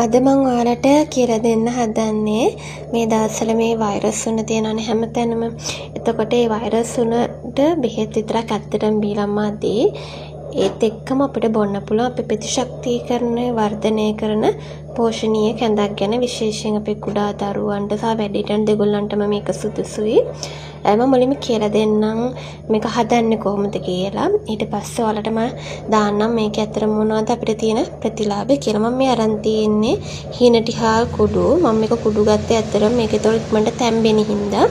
අද මං ඔයාලට කියලා දෙන්න හදන්නේ මේ දවස්වල මේ වෛරස් වුණ තියෙනවනේ හැමතැනම. එතකොට ඒ වෛරස් වුණට බෙහෙත් විතරක් ඇත්තටම බීලා මදි. ඒත් එක්කම අපිට බොන්න පුළුවන් අපේ ප්‍රතිශක්තිකරණය වර්ධනය කරන පෝෂණීය කැඳක් ගැන විශේෂයෙන් අපේ කුඩා දරුවන්ට සහ වැඩිහිටියන් දෙගොල්ලන්ටම මේක සුදුසුයි. මම මුලින්ම කියලා දෙන්නම් මේක හදන්නේ කොහොමද කියලා. ඊට පස්සේ ඔයාලට මම දාන්නම් මේකේ ඇත්තටම මොනවද අපිට තියෙන ප්‍රතිලාභ කියලා. මම මේ අරන් තියෙන්නේ හීනටිහාල් කුඩු. මම මේක කුඩු ගත්තේ ඇත්තටම මේකේ තොර ඉක්මනට තැම්බෙන හින්දා.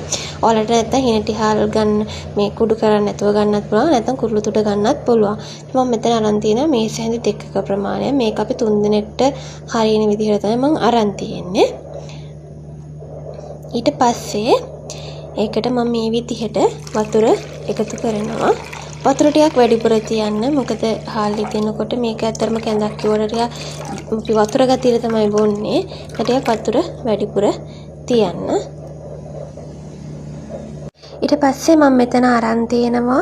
ඔයාලට නැත්තම් හීනටිහාල් ගන්න මේ කුඩු කරන්නේ නැතුව ගන්නත් පුළුවන්. නැත්තම් කුරුළු තුඩ ගන්නත් පුළුවන්. මම මෙතන අරන් තියෙනවා මේ සැඳි දෙකක ප්‍රමාණය. මේක අපි 3 දිනෙකට හරියන විදිහට තමයි මම අරන් තියෙන්නේ. ඊට පස්සේ ඒකට මම මේ විදිහට වතුර එකතු කරනවා. වතුර ටිකක් වැඩිපුර තියන්න. මොකද හාල්ලි දෙනකොට මේක ඇත්තටම කැඳක් කිව්වට ටිකක් වතුර ගතියට තමයි බොන්නේ. ටිකක් වතුර වැඩිපුර තියන්න. ඊට පස්සේ මම මෙතන අරන් තියෙනවා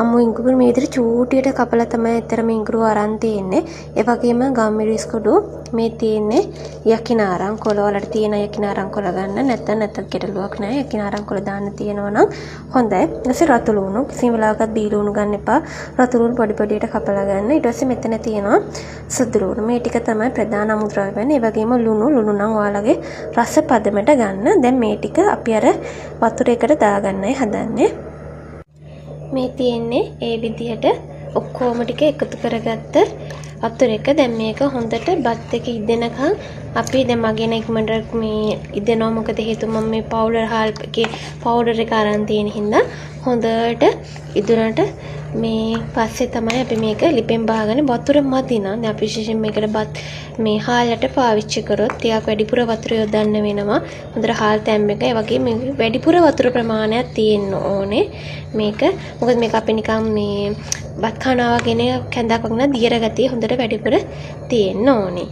අමු ඉඟුරු මේ විදිහට චූටියට කපලා තමයි ඇත්තටම ඉඟුරු අරන් තියෙන්නේ. ඒ වගේම ගම්මිරිස් කුඩු මේ තියෙන්නේ යකිනාරම් කොළ වලට තියෙන යකිනාරම් කොළ ගන්න. නැත්නම් ගැටලුවක් නැහැ. යකිනාරම් කොළ දාන්න තියෙනවා නම් හොඳයි. ඊටසේ රතු ලුණු කිසිම වෙලාවකත් බී ලුණු ගන්න එපා. රතු ලුණු පොඩි පොඩියට කපලා ගන්න. ඊට පස්සේ මෙතන තියෙනවා සුදු ලුණු. මේ ටික තමයි ප්‍රධාන අමුද්‍රව්‍ය වෙන්නේ. ඒ වගේම ලුණු නම් ඔයාලගේ රස පදමට ගන්න. දැන් මේ ටික අපි අර වතුර එකට දාගන්නයි හදන්නේ. මේ තියෙන්නේ ඒ විදිහට ඔක්කොම ටික එකතු කරගත්ත වතුර එක. දැන් මේක හොඳට බත් එක ඉදෙනකන් අපි දැන් මගෙන ඉක්මනට මේ ඉදෙනවා. මොකද හේතුව මම මේ පවුඩර් හාල් එකේ පවුඩර් එක අරන් තියෙන හින්දා හොඳට ඉදුණට මේ පස්සේ තමයි අපි මේක ලිපෙන් බාගෙන වතුර මදි නම් දැන් අපි විශේෂයෙන් මේකට බත් මේ හාලට පාවිච්චි කරොත් ටිකක් වැඩිපුර වතුර යොදන්න වෙනවා. හොඳට හාල් තැම්බෙක ඒ වගේ මේ වැඩිපුර වතුර ප්‍රමාණයක් තියෙන්න ඕනේ මේක. මොකද මේක අපි නිකන් මේ බත් කනවා වගේ නේ කැඳක් වගේ දියර ගතිය හොඳට වැඩිපුර තියෙන්න ඕනේ.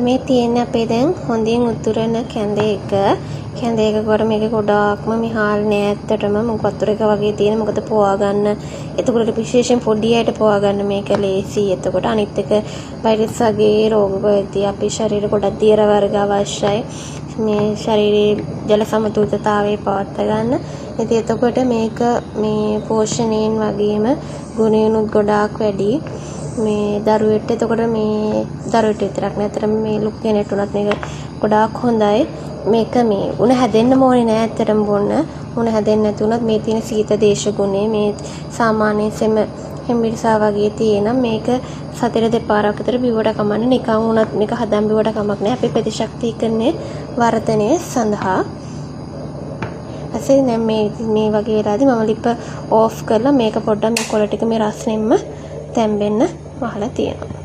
මේ තියෙන්නේ අපේ දැන් හොඳින් උතුරන කැඳ එක. කැඳ එක කොට මේක ගොඩාක්ම මේ හාල් නෑ ඇත්තටම මොකක් වතුර එක වගේ තියෙන. මොකද පොවා ගන්න එතකොට විශේෂයෙන් පොඩි අයට පොවා ගන්න මේක ලේසි. එතකොට අනිත් එක වෛරස් වගේ රෝග වලදී අපේ ශරීරය ගොඩක් දියර වර්ග අවශ්‍යයි. මේ ශරීරයේ ජල සමතුලිතතාවය පවත්වා ගන්න. ඉතින් එතකොට මේක මේ පෝෂණයෙන් වගේම ගුණයනුත් ගොඩාක් වැඩි. මේ දරුවෙට එතකොට මේ දරුවෙට විතරක් නෑ අතරම මේ ලොකු කෙනෙක්ට උනත් මේක ගොඩාක් හොඳයි. මේක මේ උණ හැදෙන්න ඕනේ නෑ ඇත්තටම බොන්න. උණ හැදෙන්න නැති උනත් මේ තියෙන සීත දේශ ගුණය මේ සාමාන්‍ය සෙම හෙම්බිරිසා වගේ තියෙන මේක සතර දෙපාරක් විතර බිව්වට කමන්නේ. නිකන් උනත් මේක හදන් බිව්වට කමක් නෑ. අපේ ප්‍රතිශක්තිකරණයේ වර්ධනය සඳහා. ඇසේ දැන් මේ වගේ වෙලාදී මම ලිප ඕෆ් කරලා මේක පොඩ්ඩක් මේ කොළ ටික මේ රස්නෙම්ම තැම්බෙන්න වහලා තියෙනවා.